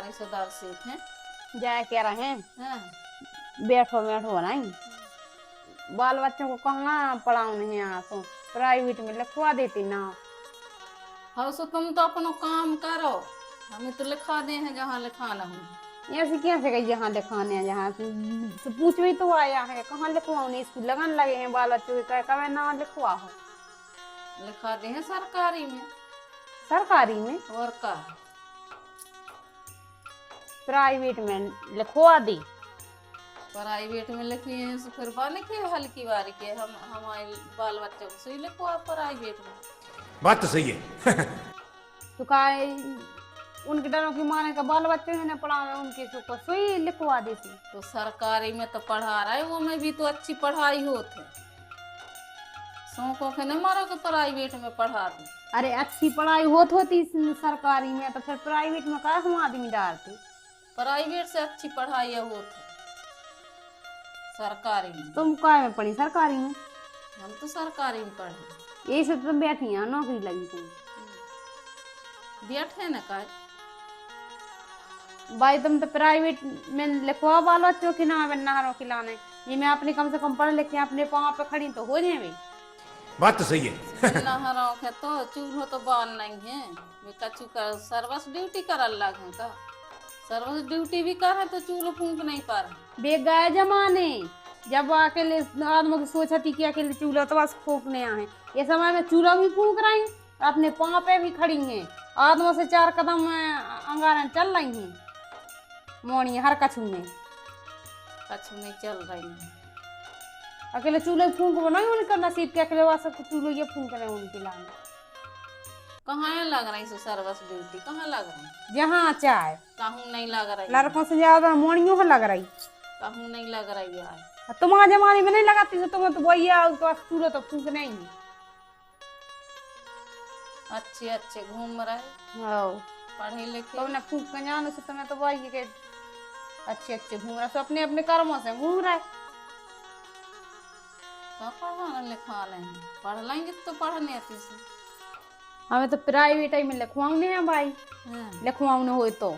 रिश्तेदार से हैं जाए कह रहे हैं हाँ। बैठो बैठो नहीं बाल बच्चों को कहाँ पढ़ाऊं नहीं यहाँ तो प्राइवेट में लिखवा देती ना। हाँ सो तुम तो अपना काम करो, हमें तो लिखा दे हैं जहाँ लिखाना हो। ऐसे कैसे गई जहाँ लिखाने हैं जहाँ से पूछ भी तो आया है कहाँ लिखवाऊं नहीं स्कूल लगन लगे हैं बाल बच्चों के कहे ना लिखवा हो। लिखा दे हैं सरकारी में। सरकारी में और का प्राइवेट में लिखवा दी। प्राइवेट में लिखी है तो फिर बा लिखे हल्की बारी के हम हमारे बाल बच्चों को सही लिखवा प्राइवेट में। बात तो सही है। तो काहे उनके डरों की माने का बाल बच्चे हैं ना पढ़ावे उनके को सुई लिखवा देती। तो सरकारी में तो पढ़ा रहा है वो में भी तो अच्छी पढ़ाई होती है, शौकों के न मारो के प्राइवेट में पढ़ा दी। अरे अच्छी पढ़ाई होती सरकारी में तो फिर प्राइवेट में का हम आदमी डालते। प्राइवेट से अच्छी पढ़ाई होती सरकारी में। तुम काय में पढ़ी सरकारी में? हम तो सरकारी में पढ़े। यही से तुम बैठी हैं नौकरी लगी तुम बैठे न का भाई तुम तो प्राइवेट में लिखवा बाल बच्चों के नाम है नहरों खिलाने ये मैं अपने कम से कम पढ़ लिख के अपने पाँव पे खड़ी तो हो जाए। बात तो सही है। नहरों के तो चूल्हो तो बाल नहीं है वे कछु कर सर्विस ड्यूटी कर अलग है का सर्विस ड्यूटी भी कर है तो चूल्हो फूंक नहीं पा रहे। बेगाए जमाने जब अकेले आदमी की सोच थी कि अकेले चूल्हा तो बस फूकने आए ये समय में चूल्हा भी फूक रही अपने पाँव पे भी खड़ी हैं आदमों से 4 कदम अंगारन चल रही हैं मोनी हर कछु में चल रही है। अकेले चूल्हे फूंक बनाई उनका नसीब के अकेले वास चूल्हे ये फूंक रहे उनके लाने कहाँ लग रही सो सर्विस ड्यूटी कहाँ लग रही जहाँ चाहे कहूँ नहीं लग रही लड़कों से ज्यादा मोनियों में लग रही कहूँ नहीं लग रही यार। तुम्हारे जमाने में नहीं लगाती तो तुम्हें तो भैया उसके पास चूल्हा तो फूंक नहीं। अच्छे अच्छे घूम रहे पढ़े लिखे तुमने फूंक के जानो से तुम्हें तो वही के अच्छे अच्छे घूम रहे अपने अपने कर्मों से घूम रहे। तो पढ़ाना लिखाना है पढ़ लेंगे तो पढ़ने आती से हमें तो प्राइवेट में लिखवाऊने हैं भाई हाँ। लिखवाऊने हो तो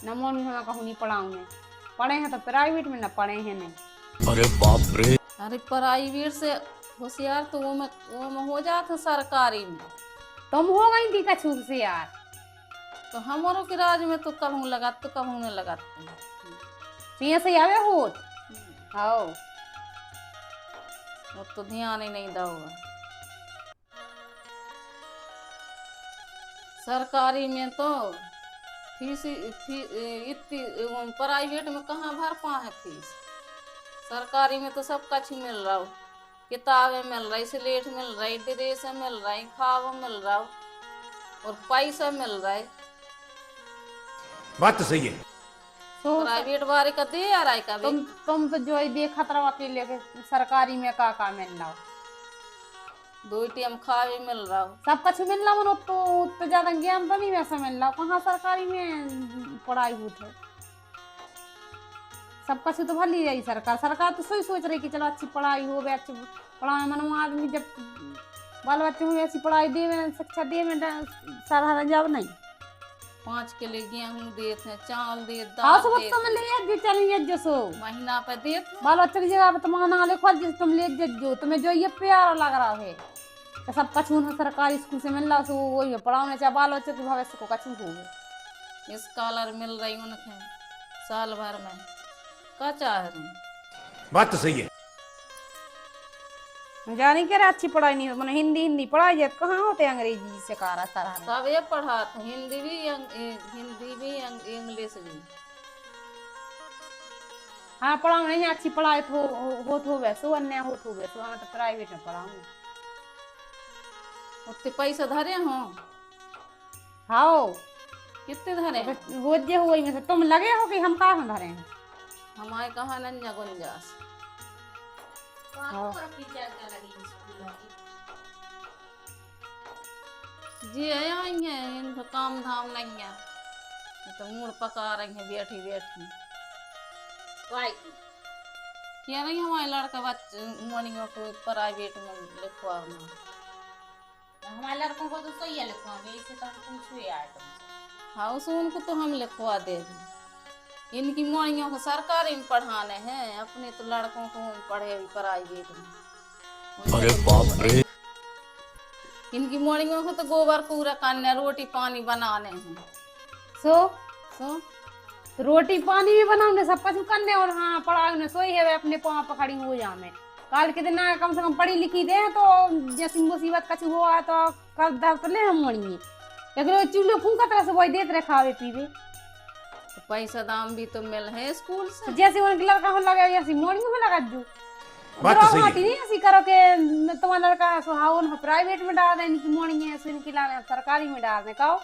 न मोनी हमें कहूँ नहीं पढ़ाऊने पढ़े हैं तो प्राइवेट में न पढ़े हैं नहीं। अरे बाप रे। अरे प्राइवेट से होशियार तो वो में हो जाता सरकारी में। तुम हो गई थी कछू से यार तो हमारों के राज में तो कहूँ लगा तो कहूँ न लगाते पिया से आवे होत आओ वो तो ध्यान ही नहीं दोगा। सरकारी में तो फीस इतनी प्राइवेट में कहाँ भर पाए फीस। सरकारी में तो सब कुछ मिल रहा हो किताबें मिल रही स्लेट मिल रही ड्रेस मिल रही खावा मिल रहा और पैसा मिल रहा है। बात तो सही है। तो प्राइवेट वाले का दे आ रहा है कभी तुम तो जो ही देखत रहो अकेले के सरकारी में का मिल रहा हो 2 टाइम खावे मिल रहा हो सब कुछ मिल रहा हो तो ज्यादा ज्ञान तो नहीं वैसा मिल रहा कहाँ सरकारी में पढ़ाई होती है सब कुछ तो भली रही सरकार तो सोच रही कि चलो अच्छी पढ़ाई हो गई अच्छी पढ़ाई मन आदमी जब बाल बच्चे हुए ऐसी पढ़ाई दे में शिक्षा दे में सारा जब नहीं 5 किलो गेहूं देते हैं चावल दे हाँ दाल सब तुम ले चलिए जसो महीना पे देते बाल बच्चे की जगह पे तुम ना लिखो जिस तुम ले जो तुम्हें जो ये प्यारा लग रहा है तो सब कुछ उन्हें सरकारी स्कूल से मिल रहा है वही पढ़ाने चाहे बाल बच्चे के भविष्य को कछु हो गए स्कॉलर मिल रही उनके साल भर में क्या चाह रही। बात तो सही है। जानी कह रहा अच्छी पढ़ाई नहीं मैंने हिंदी पढ़ाई जाए कहाँ होते अंग्रेजी से कहा सारा सब ये पढ़ाते हिंदी भी इंग्लिश भी। हाँ पढ़ाऊ नहीं अच्छी पढ़ाई हो वैसे अन्य हो वैसे हमें तो प्राइवेट में पढ़ाऊँ उतने पैसा धरे हो हाँ कितने धरे हो जे हो में से तुम लगे हो कि हम कहाँ धरे हैं हमारे कहाँ नंजा गुंजास जी आएंगे इनको काम धाम नहीं है तो मूड पका रही है बैठी क्या नहीं हमारे लड़का बच्चे मनियों को प्राइवेट में लिखवाना हमारे लड़कों को तो सही है लिखवाएंगे इसे तो पूछो यार तुमसे। हाउस उनको तो हम लिखवा देंगे। इनकी मोड़ियों को सरकारी में पढ़ाने हैं, अपने तो लड़कों को हम पढ़े भी प्राइवेट में। अरे बाप रे। इनकी मोड़ियों को तो गोबर कूड़ा करने, रोटी पानी बनाने हैं। सो सो तो रोटी पानी भी बनाऊंगे, सब कुछ करने, और हाँ पढ़ाई ने सोई है वे अपने पाँव पर खड़ी हो जामे। काल के दिन ना कम से कम पढ़ी लिखी दे तो जैसी मुसीबत कछ हुआ तो कर दर तो ले हम मोड़िए, लेकिन चूल्हे फूंका तरह से वही देते रहे खावे पीवे। तो पैसा दाम भी तो मिल है स्कूल से। जैसे उनके लड़का हो लगा ऐसी मोड़ियों में लगा दू। बात तो सही है। नहीं ऐसी करो के तुम्हारा लड़का सुहावन प्राइवेट में डाल दे, इनकी मोड़ी है सो इनकी लाने सरकारी में डाल दे। कहो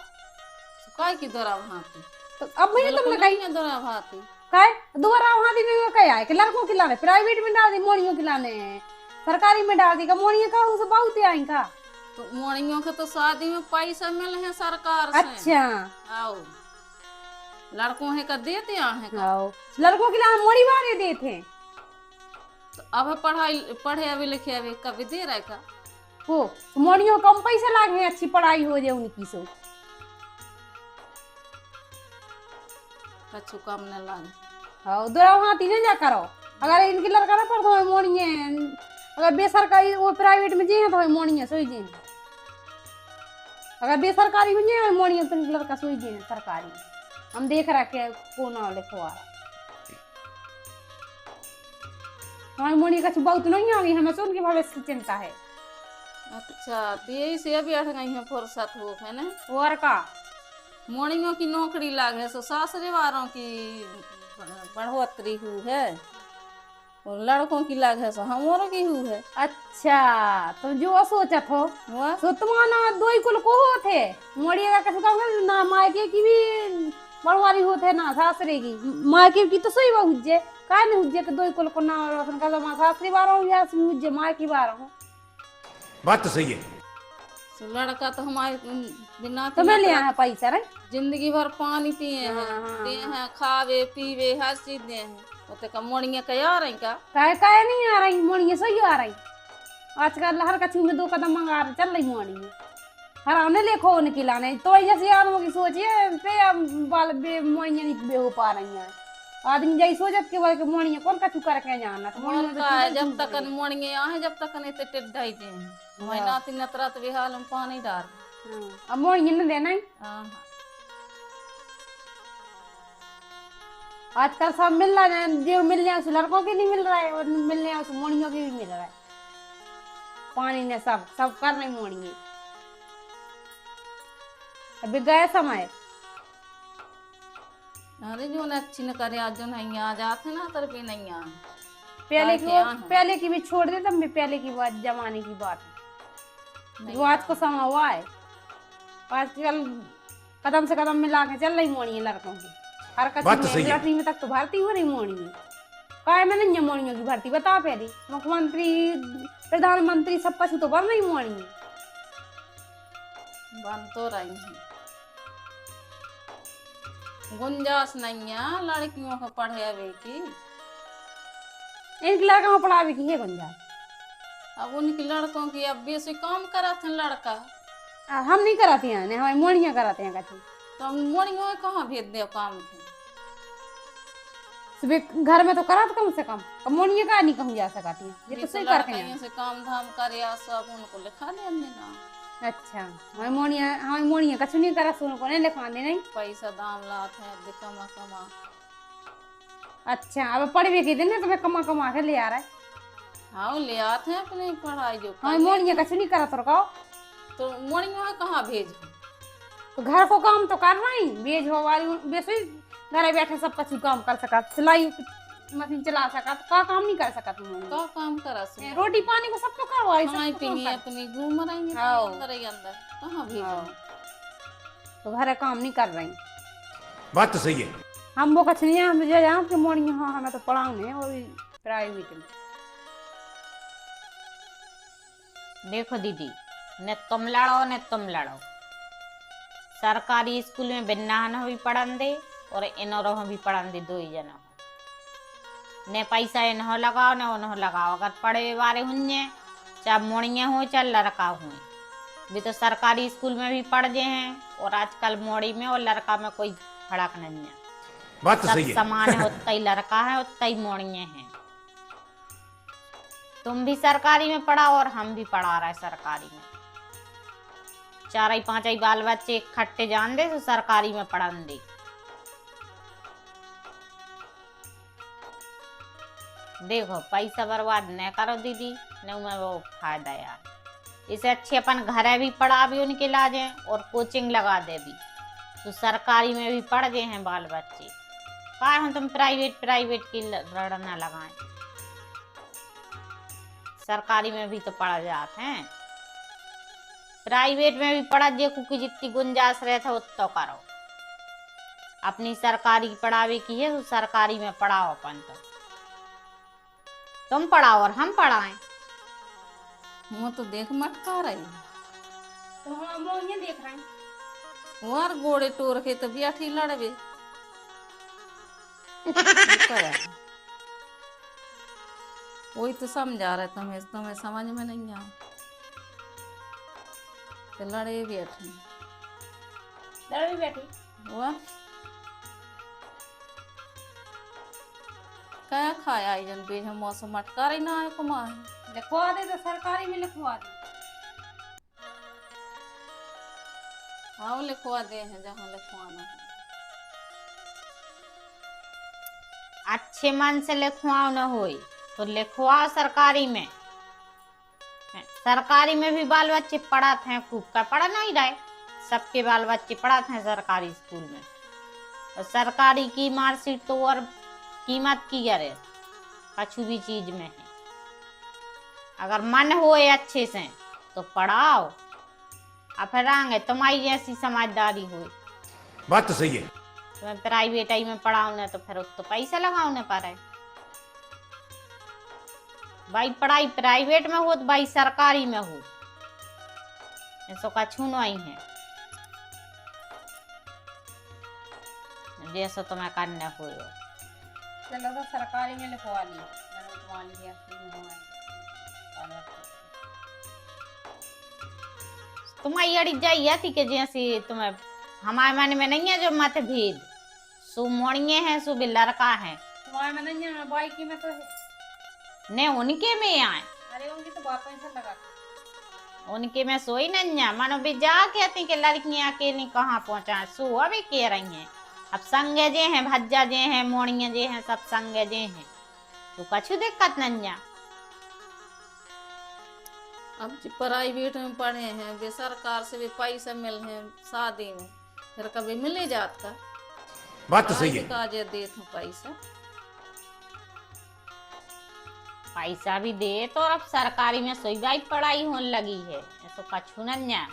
काय की दौरा भाती, तो अब मुझे तुमने कही है दौरा भाती काय दोबारा वहां दिन में क्या है कि लड़कों की लाने प्राइवेट में डाल दी, मोड़ियों की लाने सरकारी में डाल दी। का मोड़ियां का उसे बहुत आई का। तो मोड़ियों के तो शादी में पैसा मिल है सरकार से। अच्छा आओ लड़कों है का देते हैं का। आओ लड़कों की लाने मोड़ी वाले देते। तो अब पढ़े अभी लिखे अभी कभी दे रहे का। हो मोड़ियों कम पैसा लागे, अच्छी पढ़ाई हो जाए उनकी सो। कछु कम न लागे। हाँ दोरा वहां तीन जा करो। अगर इनकी लड़का ना पढ़ता है मोड़िए, अगर बेसरकारी वो प्राइवेट में जे तो मोड़िए सोई जे, अगर बेसरकारी में जे मोड़िए तो इनकी लड़का सोई जे सरकारी। हम देख रहा के कौन लिखवा हमारी मोड़ी का बहुत नहीं आ गई, हमें तो उनके भविष्य की चिंता है। अच्छा तो यही से अभी अठ गई है फुर्सत हो है ना। और का मोड़ियों की नौकरी लागे सो सासरे वालों की बढ़ोतरी हुई है, और लड़कों की लागे सो हमारों की हुई है। अच्छा तो जो सोचा थो हुआ तो तुम्हारा दो ही कुल को होते मोड़ी का कैसे कहूँगा ना, मायके की भी बड़वारी होते ना सासरे की। मायके की तो सही हुज्जे का नहीं हुज्जे के दो ही कुल को ना रोशन कर दो सासरी बारों या हुज्जे मायके बारों। बात तो सही है। तो लड़का तो हमारे बिना तो मैं ले आया पैसा रे जिंदगी भर पानी पिए हैं, हाँ। दे हैं खावे पीवे हर चीज दे हैं। तो का मोड़ियां क्या आ रही का। काय नहीं आ रही मोड़ी सही आ रही। आजकल हर कछु में 2 कदम मंगा रहे चल रही मोड़ी हर आने लेखो उनकी लाने तो जैसे आदमों की सोचिए पे बाल बे मोड़ियां नहीं बे हो पा रही हैं। आदमी जैसे सोचत के बोले मोड़ियां कौन कछु करके जाना तो मोड़ का है जब तक मोड़ियां आ है जब तक नहीं तो टिड्ढाई दे हैं। महीना तीन नतरत बेहाल हम पानी डाल। अब मोड़ियां न देना ही आजकल सब मिल रहा है, जो मिल रहा है उस लड़कों के नहीं मिल रहा है और मिल रहा है उस मोड़ियों के भी मिल रहा है। पानी ने सब कर रही मोड़िए। अभी गए समय अरे जो न अच्छी न करे आज जो नहीं आ जाते ना तर भी नहीं आ। पहले की भी छोड़ दे तब भी पहले की बात जमाने की बात है जो आज को समय हुआ है। आजकल कदम से कदम मिला के चल रही मोड़िए लड़कों की हर कच्ची लटरी में तक तो भर्ती हो रही मोड़िए। काय में नहीं है मोड़ियों की भर्ती बता पहले मुख्यमंत्री प्रधानमंत्री सब कुछ तो बन रही मोड़िए बन तो रही है। गुंजाइश नहीं है लड़कियों को पढ़े अवे की। इनकी लड़का में पढ़ावे की है गुंजाइश। अब उनकी लड़कों की अब बेसी काम करते हैं लड़का। हम नहीं कराते हैं हमारी मोड़ियाँ कराते हैं कहीं। तो हम मोड़ियों कहाँ भेज दे काम के। सुबह घर में तो करा तो कम से कम मोड़ियाँ का नहीं कहूँ जा सकती हैं ये तो सही करते हैं से काम धाम करे सब उनको लिखा दे ना। अच्छा हमारी मोड़ियाँ कछु नहीं करा सुनो को नहीं लिखवाने नहीं पैसा दाम लाते हैं कमा कमा। अच्छा अब पढ़वे के दिन तो मैं कमा के ले आ रहा है। हाँ ले आते हैं अपनी पढ़ाई जो हमारी मोड़ियाँ कछु नहीं करा तो मोड़ियों कहाँ भेज। तो घर को काम तो कर रही बेज हो वाली वैसे घर बैठे सब कुछ काम कर सका सिलाई मशीन चला सका का काम नहीं कर सका तुम का काम करा रोटी पानी को सब तो करवा खाई पीनी अपनी घूम रही है अंदर ही अंदर कहाँ भेज। तो घर काम नहीं कर रही। बात तो सही है। हम वो कुछ नहीं हम जो यहाँ के मोड़ी हाँ हमें तो पढ़ाऊंगे और प्राइवेट में। देखो दीदी न तुम लड़ो सरकारी स्कूल में बिन्ना भी पढ़न दे और इनरो भी पढ़न दे 2 ही जना ने पैसा इन्हों लगाओ न उन्हों लगाओ। अगर पढ़े वाले हुए चाहे मोड़िया हो चाहे लड़का हुए भी तो सरकारी स्कूल में भी पढ़ गए हैं और आजकल मोड़ी में और लड़का में कोई फर्क नहीं है, बात तो सब सही है। समान है, उतना ही लड़का है उतना ही मोड़िए हैं। तुम भी सरकारी में पढ़ा और हम भी पढ़ा रहे सरकारी में, 4 5 बाल बच्चे इकट्ठे जान दे तो सरकारी में पढ़न दे। देखो पैसा बर्बाद न करो दीदी, न में वो फायदा यार। इसे अच्छे अपन घरे भी पढ़ा भी उनके लाजे और कोचिंग लगा दे भी, तो सरकारी में भी पढ़ गए हैं बाल बच्चे। का हम तुम प्राइवेट की रड़ न लगाएं, सरकारी में भी तो पढ़ जाते हैं। प्राइवेट में भी पढ़ा जे क्योंकि जितनी गुंजाइश रहता उतना करो, अपनी सरकारी पढ़ावे की है तो सरकारी में पढ़ाओ अपन। तो तुम पढ़ाओ और हम पढ़ाएं। वो तो देख मटका रही तो हम लोग ये देख रहे हैं। वार गोड़े टोर के तो बियाठी लड़बे। वही तो समझा रहे तुम्हें, तुम्हें समझ में नहीं आया तो लड़े बैठे लड़ भी बैठी। वाह क्या खाया आई जन बेज मौसम मटका रही ना है कमा है। लिखवा दे तो सरकारी में लिखवा दे। हाँ लिखवा दे हैं जहाँ लिखवाना है। अच्छे मन से लिखवाओ न होई तो लिखवाओ सरकारी में। सरकारी में भी बाल बच्चे पढ़ाते हैं खूब का, पढ़ा नहीं रहे, सबके बाल बच्चे पढ़ाते हैं सरकारी स्कूल में। और सरकारी की मार्कशीट तो और कीमत की करे कछु भी चीज में है। अगर मन होए अच्छे से तो पढ़ाओ, और फिर आगे तुम्हारी जैसी समझदारी हो। बात तो सही है। तुम्हें प्राइवेट आई में पढ़ाओ ना तो फिर तो पैसा लगाओ ना पारे। भाई पढ़ाई प्राइवेट में हो तो भाई सरकारी में हो, ऐसा कछु नहीं है जैसा तुम्हें करना हो। चलो तो सरकारी में लिखवा ली, मैंने लिखवा ली है स्कूल में हमारे। तुम्हारी अड़ी जाइए थी कि जैसे तुम्हें हमारे मन में नहीं है जो मतभेद, सो मोड़िए हैं सो भी लड़का है, तुम्हारे में नहीं है, बाइक में तो है। ने उनके में आए, अरे उनकी तो बात पैसा लगा। उनके में सोई नहीं है। मानो भी जा कहती कि लड़कियां अकेली कहाँ पहुंचा, सो अभी कह रही हैं। अब संगे जे हैं, भज्जा जे हैं, मोड़िया जे हैं, सब संगे जे हैं तो कछु दिक्कत नहीं है। अब जो प्राइवेट में पढ़े हैं वे सरकार से भी पैसा मिल है शादी में, फिर कभी मिले जात का बात तो सही है। काजे देत हूँ पैसा। पैसा भी दे तो अब सरकारी में सुविधाई पढ़ाई होने लगी है, ऐसा कछु नहीं है।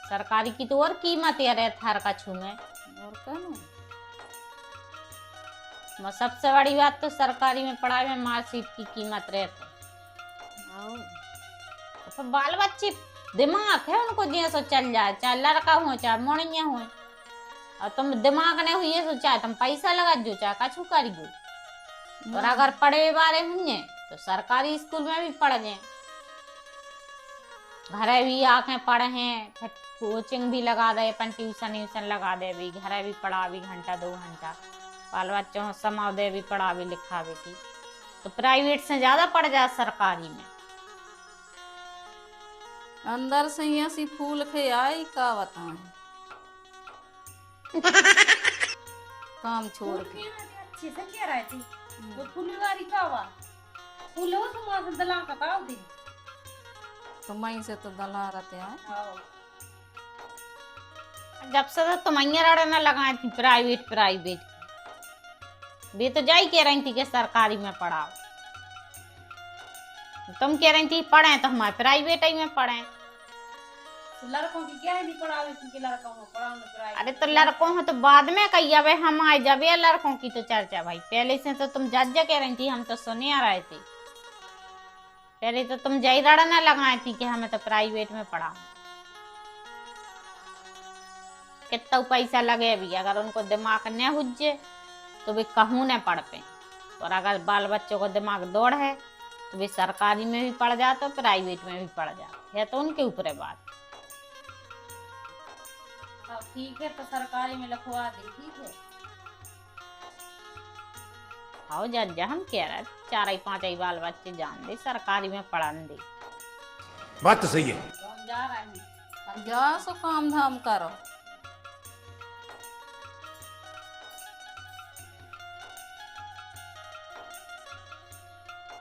सरकारी की तो और कीमत है रे थार कछु में। और क्या नहीं सबसे बड़ी बात तो सरकारी में पढ़ाई में मार्कशीट की कीमत रहती है। तो बाल बच्चे दिमाग है उनको जैसे चल जाए, चाहे लड़का हो चाहे मोड़िया हो, और तुम दिमाग नहीं हुई तो चाहे तुम पैसा लगा जो चाहे कछु करी गो। और अगर पढ़े बारे हुए तो सरकारी स्कूल में भी पढ़ जाए, घरे भी आके पढ़े, फिर कोचिंग भी लगा दे, अपन ट्यूशन लगा दे भी, घरे भी पढ़ा भी घंटा 2 घंटा, बाल बच्चों समाव दे भी पढ़ा भी लिखा भी की। तो प्राइवेट से ज्यादा पड़ जाए सरकारी में। अंदर से ही ऐसी फूल खे आई का बताएं काम छोड़ के। अच्छे से क्या रहे थी वो फुलवारी का हुआ फूल हो तुम वहां से दला कटाओ दी तो मई से तो दला रहते हैं। आओ जब से तो तुम्हारी रड़ने लगाए थी प्राइवेट वे तो जाई कह रही थी कि सरकारी में पढ़ाओ, तुम कह रही थी पढ़े तो हमारे प्राइवेट ही में पढ़े। तो लड़कों की क्या है नहीं पढ़ावे क्योंकि लड़कों को पढ़ाओ प्राइवेट। अरे तो लड़कों हो तो बाद में कही अब हम आए जब ये लड़कों की तो चर्चा भाई, पहले से तो तुम जज कह रही थी, हम तो सुने आ रहे थे। पहले तो तुम जय रड़ने लगाई थी कि हमें तो प्राइवेट में पढ़ाओ। कितना पैसा लगे भी, अगर उनको दिमाग न हुज्जे तो वे कहूँ न पढ़ पे। और अगर बाल बच्चों को दिमाग दौड़ है तो वे सरकारी में भी पढ़ जाते और प्राइवेट में भी पढ़ जाते, है तो उनके ऊपर है बात। अब ठीक है, तो सरकारी में लिखवा दे, ठीक है। आओ जज हम कह रहे 4-5 बाल बच्चे जान दे सरकारी में पढ़न दे। बात तो सही है। तो हम जा रहे हैं। जा सो काम धाम करो।